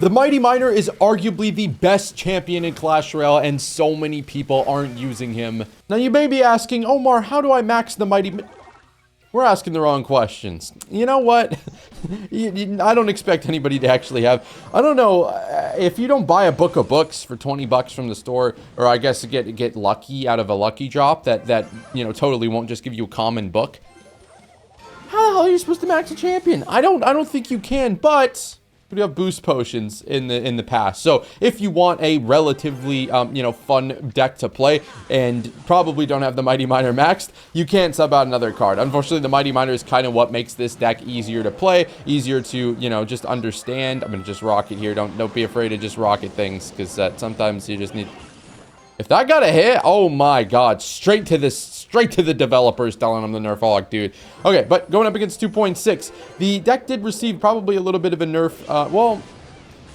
The Mighty Miner is arguably the best champion in Clash Royale, and so many people aren't using him. Now you may be asking, Omar, how do I max the Mighty... We're asking the wrong questions. You know what? I don't expect anybody to actually have... I don't know, if you don't buy a book of books for 20 bucks from the store, or I guess get lucky out of a lucky drop that you know, totally won't just give you a common book. How the hell are you supposed to max a champion? I don't think you can, but... We have boost potions in the past, so if you want a relatively you know, fun deck to play and probably don't have the Mighty Miner maxed, you can't sub out another card. Unfortunately, the Mighty Miner is kind of what makes this deck easier to play, easier to, you know, just understand. I'm gonna just rocket here. Don't be afraid to just rocket things, because sometimes you just need... If that got a hit, oh my god, straight to the developers telling them to nerf Hog, dude. Okay, but going up against 2.6, the deck did receive probably a little bit of a nerf. Well,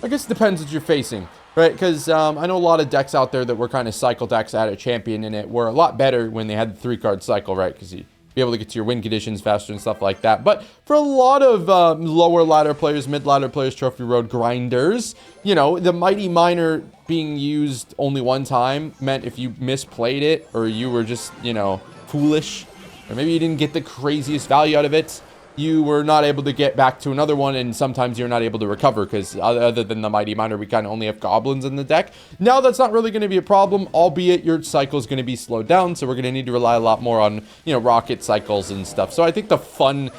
I guess it depends what you're facing, right? Because I know a lot of decks out there that were kind of cycle decks that had a champion in it were a lot better when they had the 3-card cycle, right? Because you be able to get to your win conditions faster and stuff like that. But for a lot of lower ladder players, mid ladder players, trophy road grinders, you know, the Mighty Miner being used only one time meant if you misplayed it, or you were just, you know, foolish, or maybe you didn't get the craziest value out of it, you were not able to get back to another one, and sometimes you're not able to recover, because other than the Mighty Miner, we kind of only have goblins in the deck. Now that's not really going to be a problem, albeit your cycle is going to be slowed down, so we're going to need to rely a lot more on, you know, rocket cycles and stuff. So I think the fun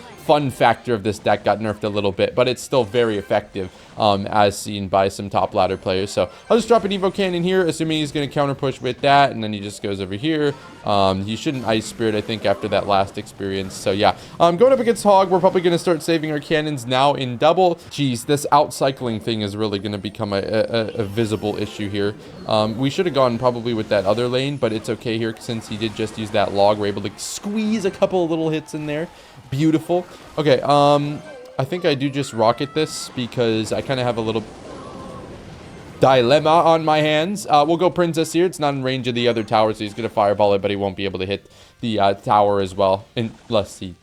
factor of this deck got nerfed a little bit, but it's still very effective, as seen by some top ladder players. So I'll just drop an Evo Cannon here, assuming he's going to counter push with that, and then he just goes over here. He shouldn't Ice Spirit, I think, after that last experience. So yeah, going up against Hog, we're probably going to start saving our cannons now in double. Jeez, this outcycling thing is really going to become a visible issue here. We should have gone probably with that other lane, but it's okay here since he did just use that log. We're able to squeeze a couple of little hits in there. Beautiful. Okay, I think I do just rocket this because I kind of have a little dilemma on my hands. We'll go Princess here. It's not in range of the other tower, so he's going to fireball it, but he won't be able to hit the tower as well, unless he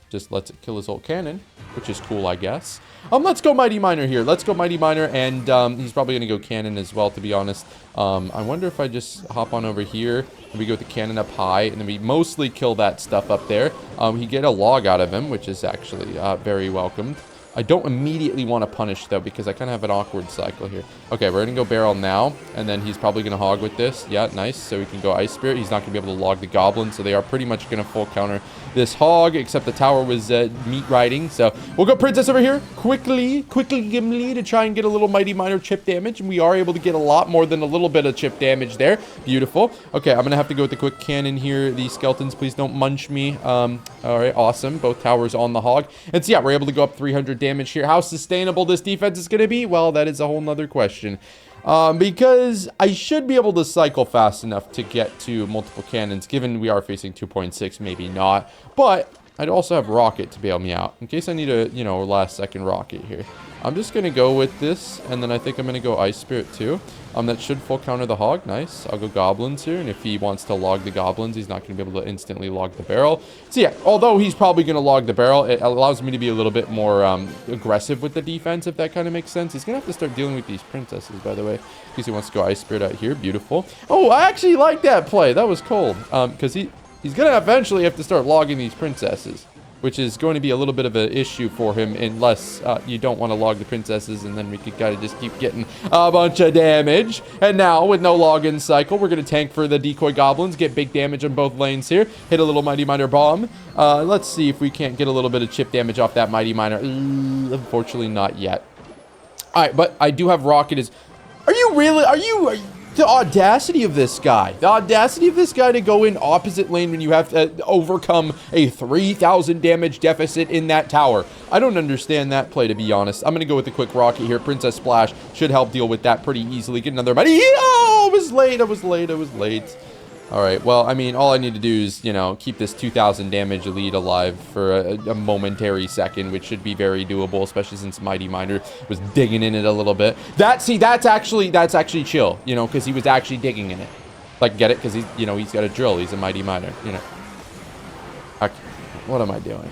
just lets it kill his whole cannon, which is cool, I guess. Let's go Mighty Miner here. Let's go Mighty Miner, and he's probably going to go cannon as well, to be honest. I wonder if I just hop on over here, and we go with the cannon up high, and then we mostly kill that stuff up there. We get a log out of him, which is actually very welcomed. I don't immediately want to punish, though, because I kind of have an awkward cycle here. Okay, we're going to go barrel now, and then he's probably going to hog with this. Yeah, nice. So we can go Ice Spirit. He's not going to be able to log the Goblin, so they are pretty much going to full counter this hog, except the tower was meat riding. So we'll go Princess over here quickly Gimli, to try and get a little Mighty Miner chip damage, and we are able to get a lot more than a little bit of chip damage there. Beautiful. Okay, I'm going to have to go with the quick cannon here. These skeletons, please don't munch me. All right, awesome. Both towers on the hog. And so, yeah, we're able to go up 300 damage here. How sustainable this defense is going to be? Well, that is a whole nother question. Because I should be able to cycle fast enough to get to multiple cannons, given we are facing 2.6, maybe not. But I'd also have rocket to bail me out in case I need a, you know, last second rocket here. I'm just going to go with this, and then I think I'm going to go Ice Spirit too. That should full counter the hog. Nice. I'll go goblins here, and if he wants to log the goblins, he's not going to be able to instantly log the barrel. So yeah, although he's probably going to log the barrel, it allows me to be a little bit more aggressive with the defense, if that kind of makes sense. He's going to have to start dealing with these princesses, by the way, because he wants to go Ice Spirit out here. Beautiful. Oh, I actually like that play. That was cold, because he's going to eventually have to start logging these princesses, which is going to be a little bit of an issue for him, unless you don't want to log the princesses, and then we could kind of just keep getting a bunch of damage. And now, with no login cycle, we're going to tank for the decoy goblins, get big damage on both lanes here, hit a little Mighty Miner bomb. Let's see if we can't get a little bit of chip damage off that Mighty Miner. Unfortunately, not yet. All right, but I do have rocket. Are you really... The audacity of this guy. The audacity of this guy to go in opposite lane when you have to overcome a 3,000 damage deficit in that tower. I don't understand that play, to be honest. I'm going to go with the quick rocket here. Princess Splash should help deal with that pretty easily. Get another mighty. Oh, I was late. All right, well, I mean, all I need to do is, you know, keep this 2,000 damage lead alive for a momentary second, which should be very doable, especially since Mighty Miner was digging in it a little bit. That's actually chill, you know, because he was actually digging in it. Like, get it? Because he's, you know, he's got a drill. He's a Mighty Miner, you know. Okay, what am I doing?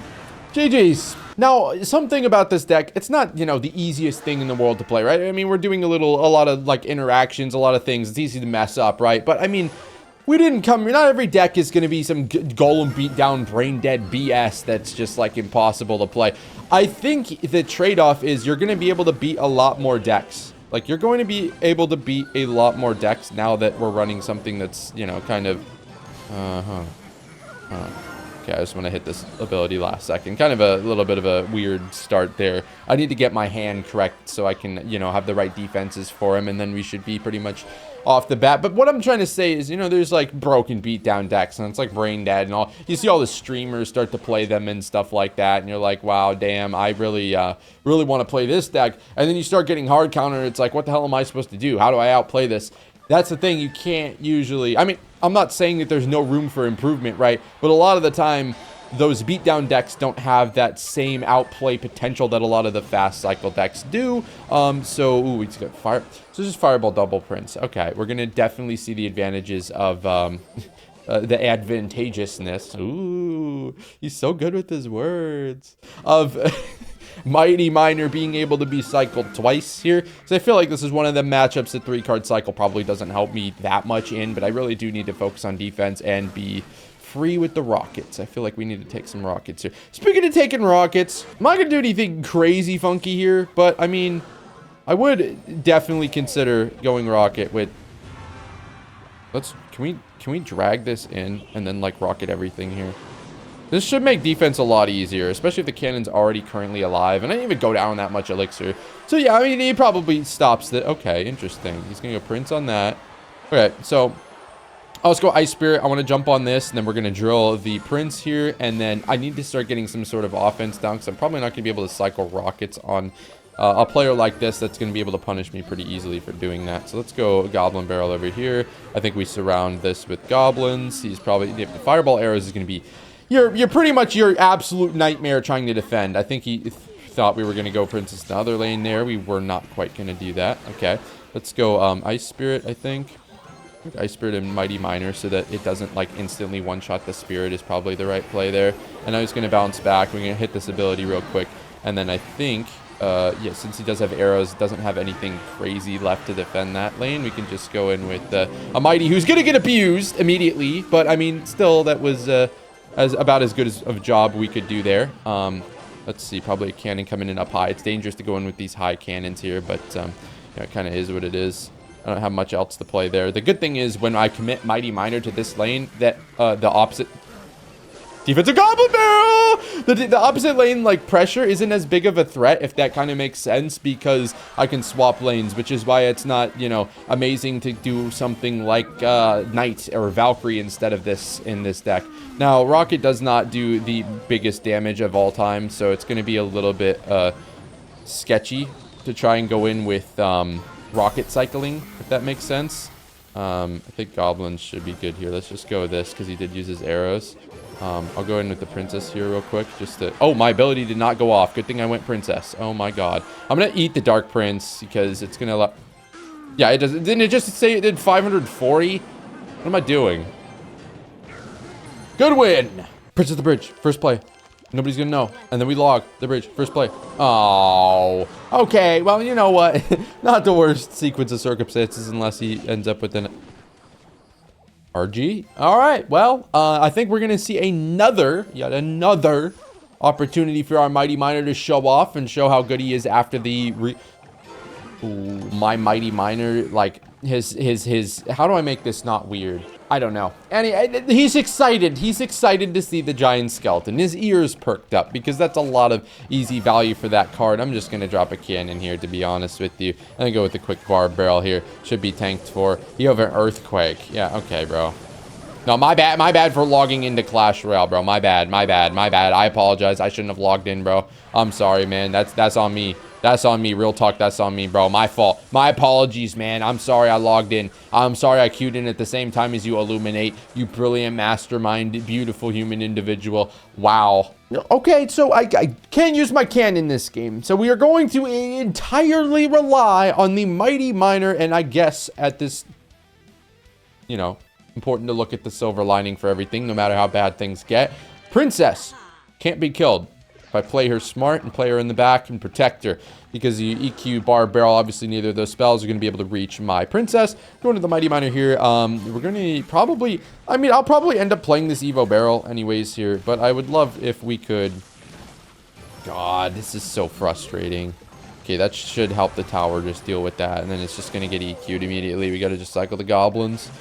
GG's. Now, something about this deck, it's not, you know, the easiest thing in the world to play, right? I mean, we're doing a lot of, like, interactions, a lot of things. It's easy to mess up, right? But, I mean, we didn't come here. Not every deck is going to be some golem beatdown, brain-dead BS that's just, like, impossible to play. I think the trade-off is you're going to be able to beat a lot more decks. Like, you're going to be able to beat a lot more decks now that we're running something that's, you know, kind of... Okay, I just want to hit this ability last second. Kind of a little bit of a weird start there. I need to get my hand correct so I can, you know, have the right defenses for him, and then we should be pretty much off the bat. But what I'm trying to say is, you know, there's like broken beatdown decks, and it's like brain dead and all. You see all the streamers start to play them and stuff like that, and you're like, wow, damn, I really want to play this deck. And then you start getting hard counter, and it's like, what the hell am I supposed to do? How do I outplay this? That's the thing, you can't usually... I mean, I'm not saying that there's no room for improvement, right? But a lot of the time, those beatdown decks don't have that same outplay potential that a lot of the fast cycle decks do. Ooh, we just got fire. So just Fireball Double Prince. Okay, we're going to definitely see the advantages of the advantageousness. Ooh, he's so good with his words. Of... Mighty Miner being able to be cycled twice here. So I feel like this is one of the matchups that 3-card cycle probably doesn't help me that much in, but I really do need to focus on defense and be free with the rockets. I feel like we need to take some rockets here. Speaking of taking rockets, I'm not going to do anything crazy funky here, but I mean, I would definitely consider going rocket with... Can we drag this in and then like rocket everything here? This should make defense a lot easier, especially if the cannon's already currently alive. And I didn't even go down that much elixir. So yeah, I mean, he probably stops the... Okay, interesting. He's going to go Prince on that. Okay, so... let's go Ice Spirit. I want to jump on this, and then we're going to drill the Prince here. And then I need to start getting some sort of offense down, because I'm probably not going to be able to cycle rockets on a player like this that's going to be able to punish me pretty easily for doing that. So let's go Goblin Barrel over here. I think we surround this with Goblins. He's probably... The Fireball Arrows is going to be... You're pretty much your absolute nightmare trying to defend. I think he thought we were going to go Princess in the other lane there. We were not quite going to do that. Okay, let's go Ice Spirit, I think. Ice Spirit and Mighty Miner so that it doesn't like instantly one-shot the Spirit is probably the right play there. And now he's going to bounce back. We're going to hit this ability real quick. And then I think, yeah, since he does have arrows, doesn't have anything crazy left to defend that lane, we can just go in with a Mighty who's going to get abused immediately. But, I mean, still, that was... about as good of a job we could do there. Let's see, probably a cannon coming in up high. It's dangerous to go in with these high cannons here, but you know, it kind of is what it is. I don't have much else to play there. The good thing is when I commit Mighty Miner to this lane, that the opposite... Defensive Goblin Barrel! The opposite lane, like, pressure isn't as big of a threat, if that kind of makes sense, because I can swap lanes, which is why it's not, you know, amazing to do something like Knight or Valkyrie instead of this in this deck. Now, Rocket does not do the biggest damage of all time, so it's going to be a little bit sketchy to try and go in with Rocket cycling, if that makes sense. I think Goblins should be good here. Let's just go with this, because he did use his arrows. I'll go in with the Princess here real quick, just to... Oh, my ability did not go off. Good thing I went Princess. Oh, my God. I'm going to eat the Dark Prince, because it's going to allow... Yeah, it does. Didn't it just say it did 540? What am I doing? Good win! Princess the Bridge. First play. Nobody's going to know. And then we log the bridge. First play. Oh. Okay, well, you know what? Not the worst sequence of circumstances, unless he ends up with an... RG. All right. Well, I think we're going to see yet another opportunity for our Mighty Miner to show off and show how good he is after the Ooh, my Mighty Miner, like his how do I make this not weird? I don't know. And he's excited. He's excited to see the giant skeleton. His ears perked up because that's a lot of easy value for that card. I'm just going to drop a cannon here, to be honest with you. And go with the quick barb barrel here. Should be tanked for. You have an earthquake. Yeah, okay, bro. No, my bad for logging into Clash Royale, bro. My bad. I apologize. I shouldn't have logged in, bro. I'm sorry, man. That's on me. That's on me. Real talk, that's on me, bro. My fault. My apologies, man. I'm sorry I logged in. I'm sorry I queued in at the same time as you, Illuminate. You brilliant mastermind, beautiful human individual. Wow. Okay, so I can't use my cannon in this game. So we are going to entirely rely on the Mighty Miner, and I guess at this, you know, important to look at the silver lining for everything, no matter how bad things get. Princess can't be killed. If I play her smart and play her in the back and protect her. Because you EQ bar barrel, obviously neither of those spells are going to be able to reach my princess. Going to the Mighty Miner here. We're going to probably... I mean, I'll probably end up playing this Evo barrel anyways here. But I would love if we could... God, this is so frustrating. Okay, that should help the tower just deal with that. And then it's just going to get EQ'd immediately. We got to just cycle the goblins.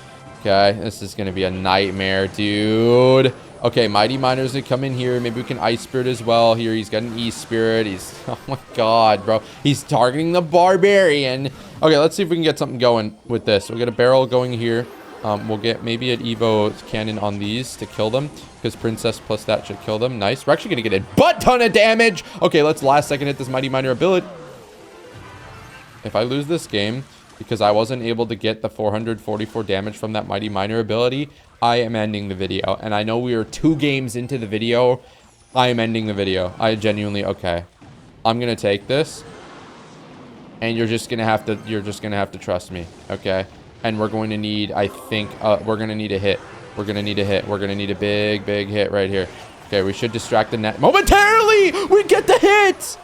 Okay, this is going to be a nightmare, dude. Okay, Mighty Miner's going to come in here. Maybe we can Ice Spirit as well here. He's got an E-Spirit. He's... Oh, my God, bro. He's targeting the Barbarian. Okay, let's see if we can get something going with this. We'll get a barrel going here. We'll get maybe an Evo cannon on these to kill them. Because Princess plus that should kill them. Nice. We're actually going to get a butt ton of damage. Okay, let's last second hit this Mighty Miner ability. If I lose this game... because I wasn't able to get the 444 damage from that Mighty Miner ability, I am ending the video. And I know we are 2 games into the video. I am ending the video. I genuinely... Okay. I'm going to take this. And you're just going to have to trust me. Okay? And we're going to need, I think... we're going to need a hit. We're going to need a hit. We're going to need a big, big hit right here. Okay, we should distract the net momentarily! We get the hit!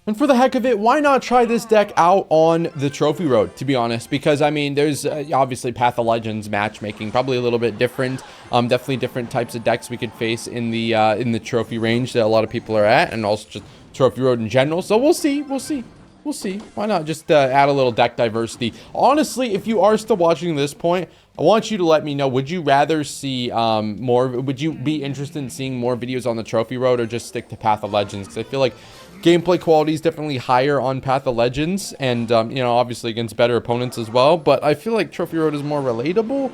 And for the heck of it, why not try this deck out on the Trophy Road, to be honest? Because, I mean, there's obviously Path of Legends matchmaking, probably a little bit different. Definitely different types of decks we could face in the Trophy range that a lot of people are at, and also just Trophy Road in general. So we'll see. Why not just add a little deck diversity? Honestly, if you are still watching this point, I want you to let me know, would you rather see would you be interested in seeing more videos on the Trophy Road, or just stick to Path of Legends? Because I feel like gameplay quality is definitely higher on Path of Legends, and you know, obviously against better opponents as well. But I feel like Trophy Road is more relatable,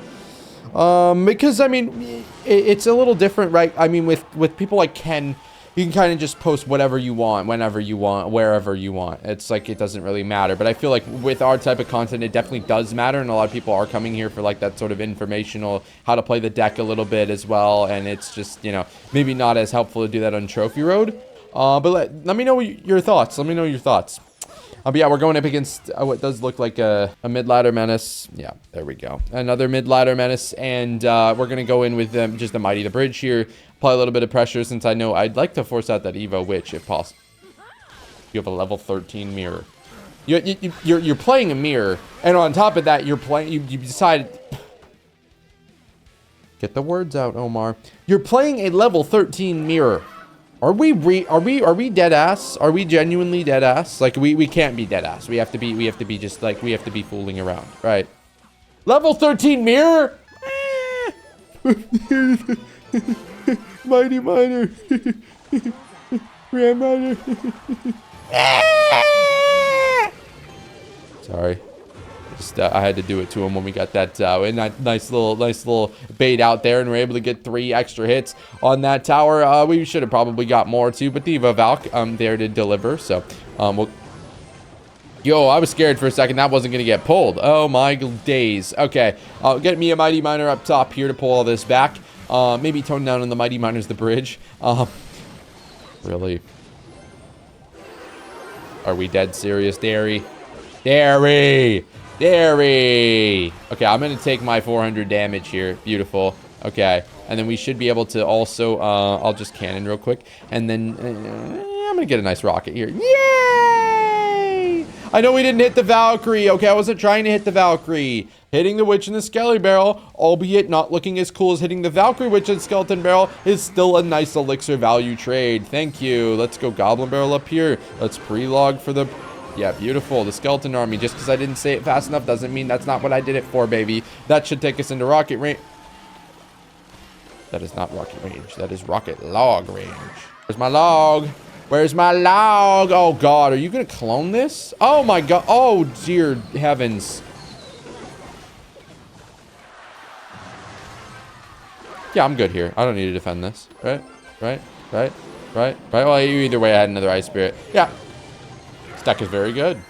because I mean, it's a little different, right? I mean, with people like Ken, you can kind of just post whatever you want, whenever you want, wherever you want. It's like, it doesn't really matter. But I feel like with our type of content, it definitely does matter. And a lot of people are coming here for like that sort of informational, how to play the deck a little bit as well. And it's just, you know, maybe not as helpful to do that on Trophy Road. But let me know your thoughts. Let me know your thoughts. But yeah, we're going up against what does look like a mid-ladder menace. Yeah, there we go. Another mid-ladder menace. And we're going to go in with just the Mighty the Bridge here. Apply a little bit of pressure, since I know I'd like to force out that Evo Witch if possible. You have a level 13 mirror. You're playing a mirror. And on top of that, you're playing... You decided... Get the words out, Omar. You're playing a level 13 mirror. Are we dead ass? Are we genuinely dead ass? Like, we can't be dead ass. We have to be just like, we have to be fooling around, right? Level 13 mirror? Mighty Miner. Ram Miner. Sorry. Just, I had to do it to him when we got that nice little bait out there, and we're able to get 3 extra hits on that tower. We should have probably got more too, but the Evo Valk there to deliver. So yo, I was scared for a second that wasn't gonna get pulled. Oh my days. Okay, get me a Mighty Miner up top here to pull all this back. Maybe tone down on the Mighty Miner's the bridge. Really? Are we dead serious, Derry? Derry! Okay, I'm going to take my 400 damage here. Beautiful. Okay, and then we should be able to also, I'll just cannon real quick. And then, I'm going to get a nice rocket here. Yay! I know we didn't hit the Valkyrie. Okay, I wasn't trying to hit the Valkyrie. Hitting the Witch in the Skelly Barrel, albeit not looking as cool as hitting the Valkyrie Witch and Skeleton Barrel, is still a nice elixir value trade. Thank you. Let's go Goblin Barrel up here. Let's pre-log for the... Yeah, beautiful. The Skeleton Army. Just because I didn't say it fast enough doesn't mean that's not what I did it for, baby. That should take us into rocket range. That is not rocket range. That is rocket log range. Where's my log? Where's my log? Oh, God. Are you going to clone this? Oh, my God. Oh, dear heavens. Yeah, I'm good here. I don't need to defend this. Right? Well, either way, I had another Ice Spirit. Yeah. This deck is very good.